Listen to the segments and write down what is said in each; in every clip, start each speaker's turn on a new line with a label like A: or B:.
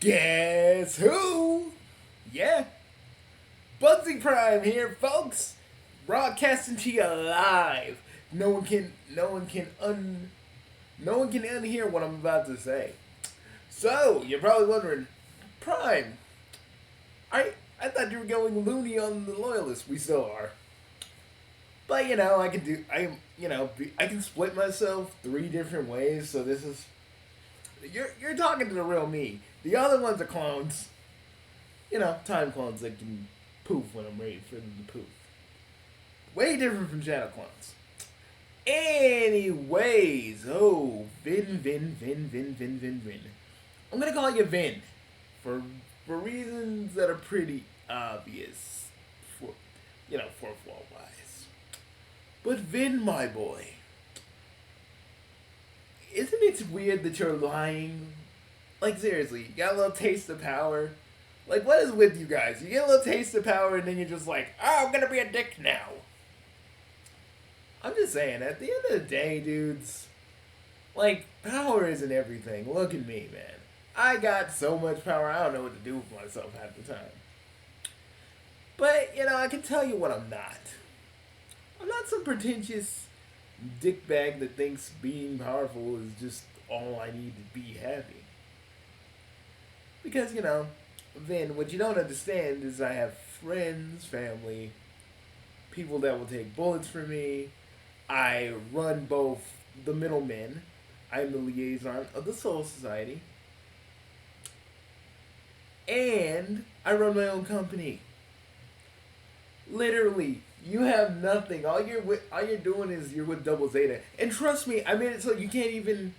A: Guess who? Yeah, Bugsy Prime here, folks. Broadcasting to you live. No one can unhear what I'm about to say. So you're probably wondering, Prime, I thought you were going loony on the loyalists. We still are, but I can split myself three different ways. So this is you're talking to the real me. The other ones are clones. Time clones that can poof when I'm ready for them to poof. Way different from shadow clones. Anyways, Vin. I'm gonna call you Vin for reasons that are pretty obvious for fourth wall wise. But Vin, my boy, isn't it weird that you're lying? Like seriously, you got a little taste of power. Like, what is with you guys? You get a little taste of power and then you're just like, oh, I'm gonna be a dick now. I'm just saying, at the end of the day, dudes, like, power isn't everything. Look at me, man. I got so much power, I don't know what to do with myself half the time. But, I can tell you what I'm not. I'm not some pretentious dickbag that thinks being powerful is just all I need to be happy. Because, Vin, what you don't understand is I have friends, family, people that will take bullets for me. I run both the middlemen. I'm the liaison of the Soul Society. And I run my own company. Literally, you have nothing. All you're doing is you're with Double Zeta. And trust me, I made it so you can't even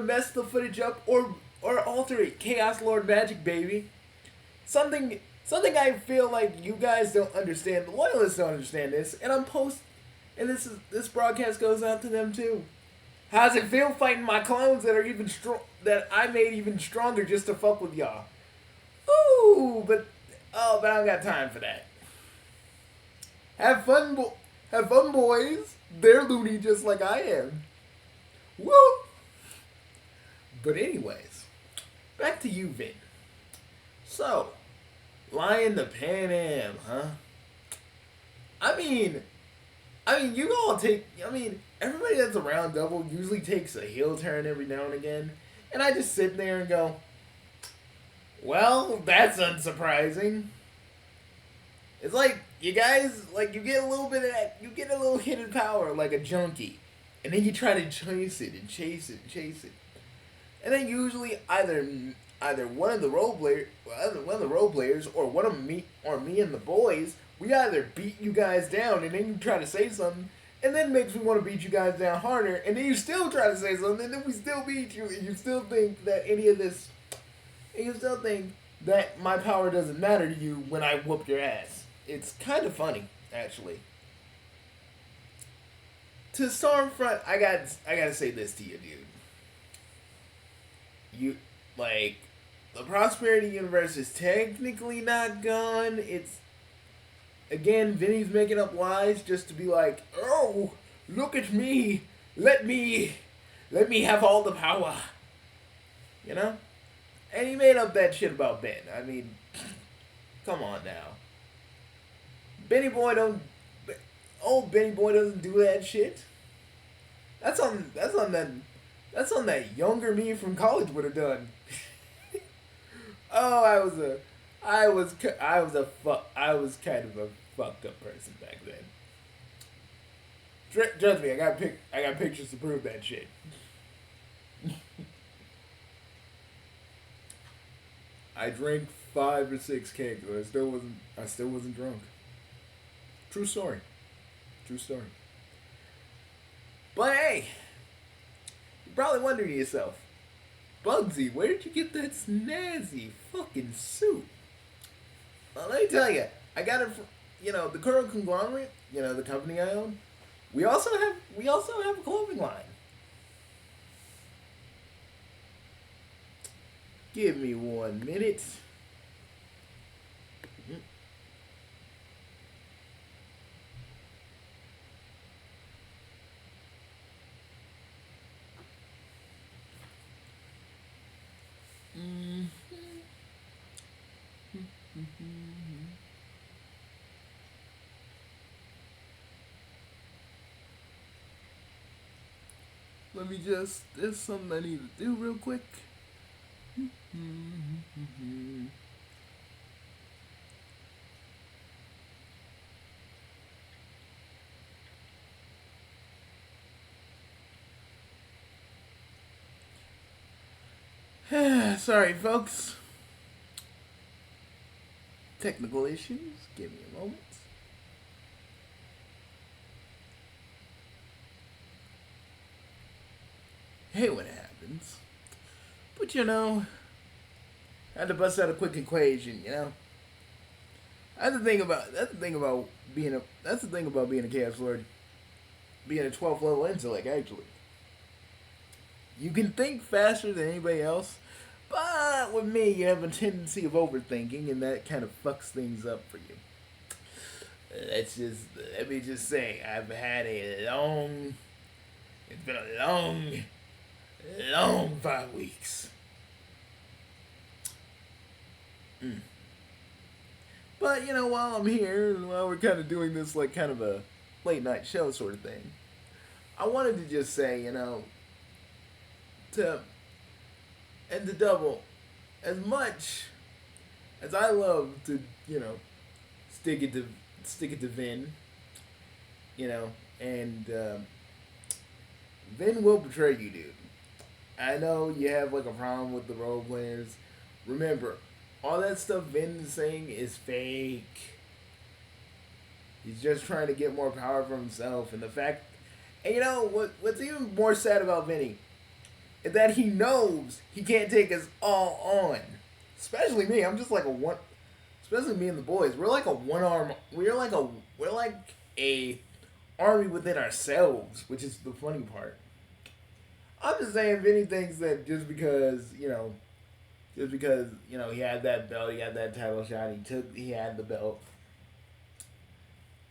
A: mess the footage up or alter it. Chaos Lord magic, baby. Something I feel like you guys don't understand. The loyalists don't understand this, and and this broadcast goes out to them too. How's it feel fighting my clones that are even that I made even stronger just to fuck with y'all? Ooh, but I don't got time for that. Have fun, boys. They're loony just like I am. Woo! But anyways, back to you, Vin. So, lying to Pan Am, huh? I mean, you all everybody that's around Double usually takes a heel turn every now and again. And I just sit there and go, well, that's unsurprising. It's like, you guys, you get a little bit of that, you get a little hidden power like a junkie. And then you try to chase it and chase it and chase it. And then usually either one of the role players or one of me and the boys, we either beat you guys down and then you try to say something, and then makes me want to beat you guys down harder, and then you still try to say something, and then we still beat you, and you still think that that my power doesn't matter to you when I whoop your ass. It's kind of funny, actually. To Stormfront, I gotta say this to you, dude. The Prosperity Universe is technically not gone. It's, again, Vinny's making up lies just to be like, oh, look at me. Let me have all the power. And he made up that shit about Ben. I mean, come on now. Old Benny Boy doesn't do that shit. That's on that younger me from college would have done. Oh, I was kind of a fucked up person back then. Trust me, I got pictures to prove that shit. I drank 5 or 6 kegs, but I still wasn't drunk. True story. But hey, you're probably wondering to yourself, Bugsy, where did you get that snazzy fucking suit? Well, let me tell you, I got it from, the current conglomerate, the company I own. We also have a clothing line. Give me 1 minute. Let me just. There's something I need to do real quick. Sorry, folks. Technical issues. Give me a moment. Hey, what happens? But I had to bust out a quick equation. That's the thing about being a Chaos Lord. Being a 12th level intellect, actually. You can think faster than anybody else, but with me, you have a tendency of overthinking, and that kind of fucks things up for you. Let me just say, I've had it's been a long 5 weeks. But, while I'm here, while we're kind of doing this, like, kind of a late night show sort of thing, I wanted to just say, to double, as much as I love to, stick it to Vin, and Vin will betray you, dude. I know you have like a problem with the role players. Remember, all that stuff Vin is saying is fake. He's just trying to get more power for himself, and what's even more sad about Vinny is that he knows he can't take us all on. Especially me. I'm just like a one. Especially me and the boys. We're like a one arm. We're like a army within ourselves, which is the funny part. I'm just saying, Vinny thinks that just because he had that belt, he had that title shot, he had the belt,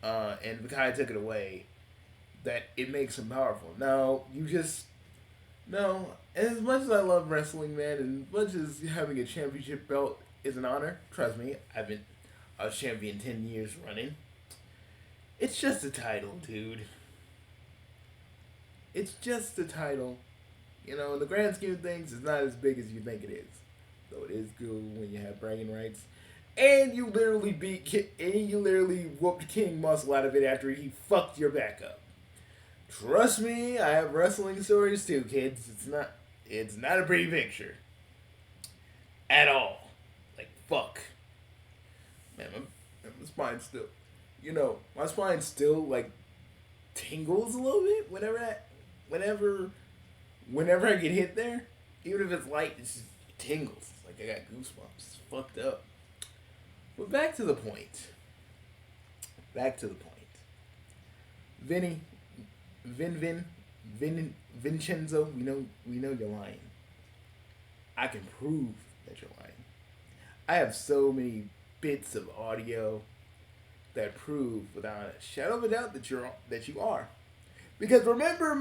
A: and Makai took it away, that it makes him powerful. No. As much as I love wrestling, man, and as much as having a championship belt is an honor, trust me, I was champion 10 years running. It's just a title, dude. It's just a title. In the grand scheme of things, it's not as big as you think it is. Though it is cool when you have bragging rights. And you literally whooped King Muscle out of it after he fucked your back up. Trust me, I have wrestling stories too, kids. It's not a pretty picture. At all. Like, fuck. Man, my spine still... my spine still, like, tingles a little bit whenever I get hit there. Even if it's light, it tingles. It's like I got goosebumps. It's fucked up. But back to the point. Vincenzo, we know you're lying. I can prove that you're lying. I have so many bits of audio that prove without a shadow of a doubt that you are. Because remember,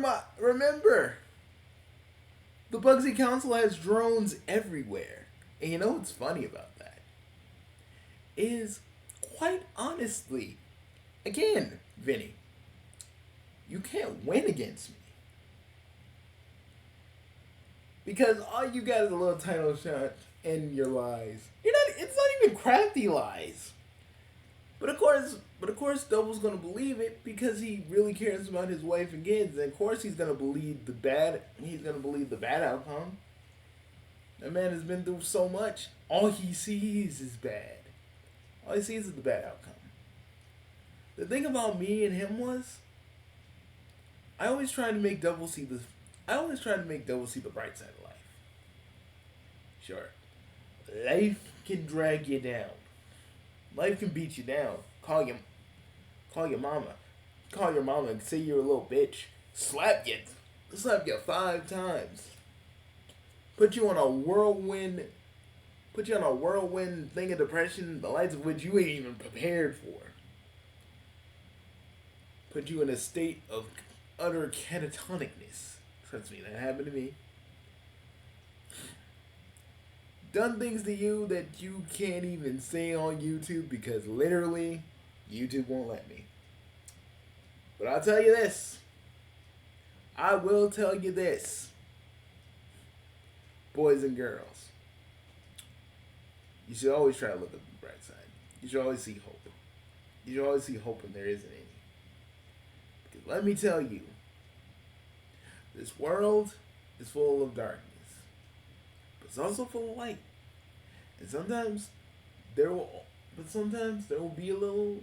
A: the Bugsy Council has drones everywhere. And you know what's funny about that? Is, quite honestly, again, Vinny, you can't win against me. Because all you got is a little title shot and your lies. It's not even crafty lies. But of course, Double's gonna believe it because he really cares about his wife and kids. And of course, he's gonna believe the bad. He's gonna believe the bad outcome. That man has been through so much. All he sees is bad. All he sees is the bad outcome. The thing about me and him was, I always tried to make Double see the bright side of life. Sure, life can drag you down. Life can beat you down. Call your mama. Call your mama and say you're a little bitch. Slap you 5 times. Put you on a whirlwind thing of depression, the lights of which you ain't even prepared for. Put you in a state of utter catatonicness. Trust me, that happened to me. Done things to you that you can't even say on YouTube because literally YouTube won't let me. But I'll tell you this. I will tell you this, boys and girls. You should always try to look at the bright side. You should always see hope. You should always see hope when there isn't any. Because let me tell you, this world is full of darkness, but it's also full of light. And sometimes there will be a little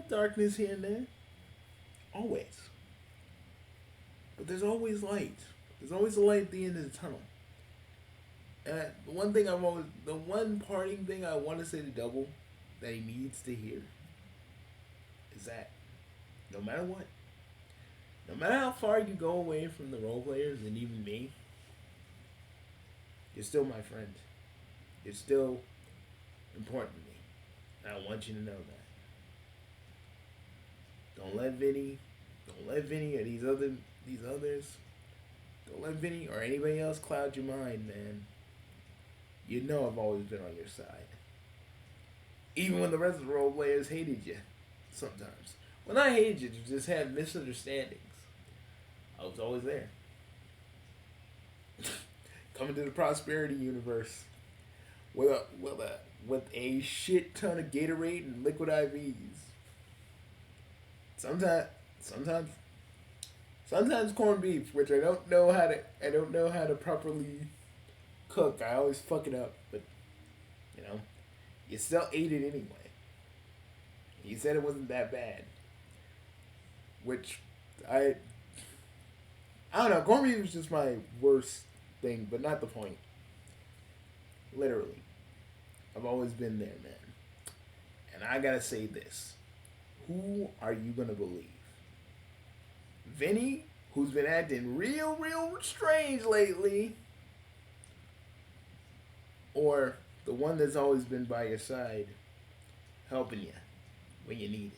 A: darkness here and there. Always. But there's always light. There's always a light at the end of the tunnel. And the one parting thing I want to say to Double that he needs to hear is that no matter what, no matter how far you go away from the role players and even me, you're still my friend. You're still important to me. And I want you to know that. Don't let Vinny or these others, don't let Vinny or anybody else cloud your mind, man. You know I've always been on your side. Even when the rest of the role players hated you, sometimes. When I hated you, just had misunderstandings. I was always there. Coming to the prosperity universe with a shit ton of Gatorade and liquid IVs. Sometimes corned beef, which I don't know how to properly cook. I always fuck it up, but you know, you still ate it anyway. You said it wasn't that bad, which I don't know. Corned beef is just my worst thing, but not the point. Literally, I've always been there, man. And I gotta say this: who are you gonna believe? Vinny, who's been acting real strange lately, or the one that's always been by your side, helping you when you need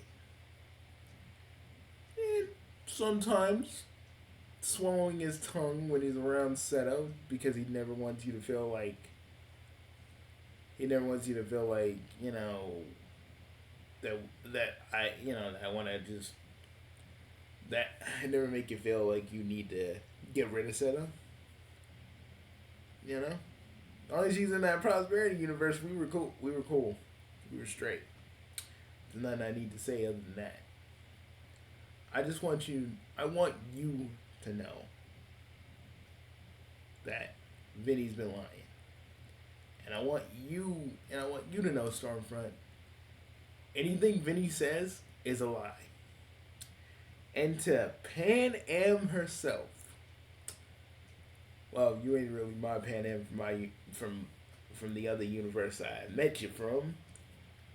A: it. And sometimes swallowing his tongue when he's around Seto because he never wants you to feel like, you know, that I want to just, that I never make you feel like you need to get rid of Seto. You know? As long as she's in that prosperity universe, we were cool. We were straight. There's nothing I need to say other than that. I want you to know that Vinny's been lying. And I want you to know, Stormfront, anything Vinny says is a lie. And to Pan Am herself, well, you ain't really my Pan Am from the other universe I met you from,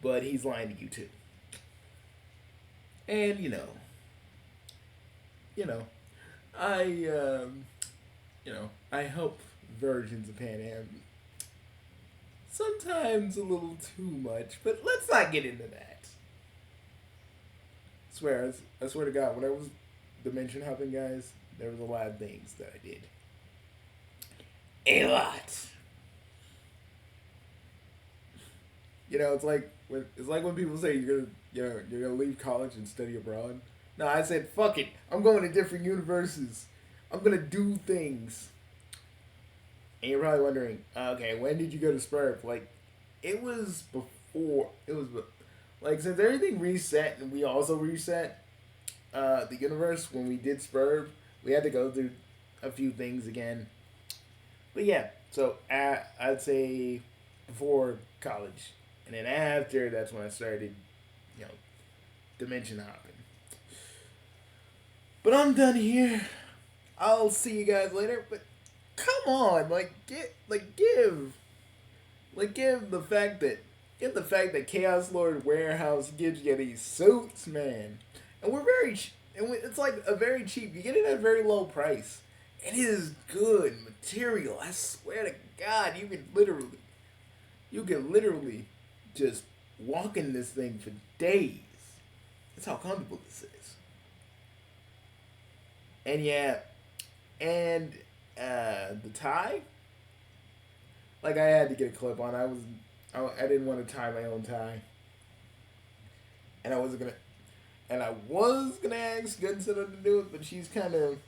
A: but he's lying to you too. And I help versions of Pan Am. Sometimes a little too much, but let's not get into that. I swear to God, when I was dimension hopping, guys, there was a lot of things that I did. A lot. It's like when people say you're gonna leave college and study abroad. No, I said fuck it. I'm going to different universes. I'm gonna do things. And you're probably wondering, okay, when did you go to Spurf? Like, it was before. Since everything reset and we also reset the universe when we did Spurf, we had to go through a few things again. But yeah, so I'd say before college. And then after, that's when I started, dimension hopping. But I'm done here. I'll see you guys later. But come on, give the fact that Chaos Lord Warehouse gives you these suits, man, and it's like a very cheap. You get it at a very low price. It is good material. I swear to God, you can literally just walk in this thing for days. That's how comfortable this is. And yeah, and the tie, like I had to get a clip on. I didn't want to tie my own tie, and I was gonna ask Gunsetta to do it, but she's kind of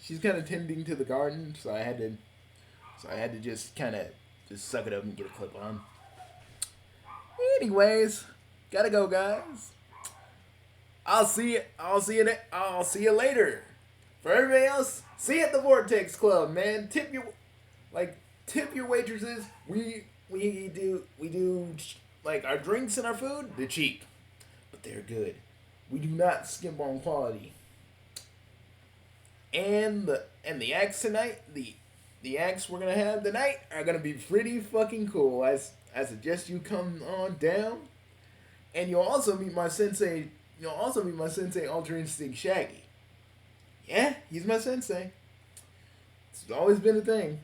A: she's kind of tending to the garden, so I had to just kind of just suck it up and get a clip on. Anyways, gotta go, guys. I'll see you later. For everybody else, see you at the Vortex Club, man. Tip your waitresses. We do like our drinks and our food. They're cheap, but they're good. We do not skimp on quality. And the acts tonight, the acts we're gonna have tonight are gonna be pretty fucking cool. I suggest you come on down, and you'll also meet my sensei. You'll also meet my sensei, Ultra Instinct Shaggy. Yeah, he's my sensei. It's always been a thing.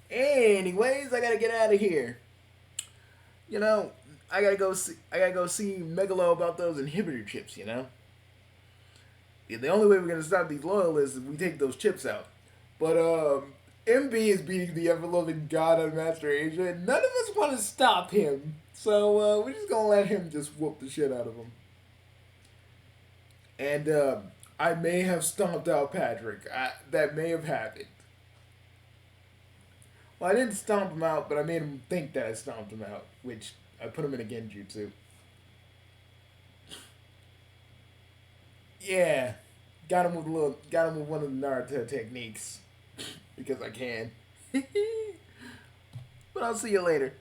A: Anyways, I gotta get out of here. You know, I gotta go see Megalo about those inhibitor chips. You know, yeah, the only way we're gonna stop these loyalists is if we take those chips out. But MB is beating the ever loving God on Master Asia, and none of us want to stop him. So we're just gonna let him just whoop the shit out of him. And I may have stomped out Patrick. That may have happened. Well, I didn't stomp him out, but I made him think that I stomped him out, which I put him in a genjutsu. Yeah, got him with one of the Naruto techniques because I can. But I'll see you later.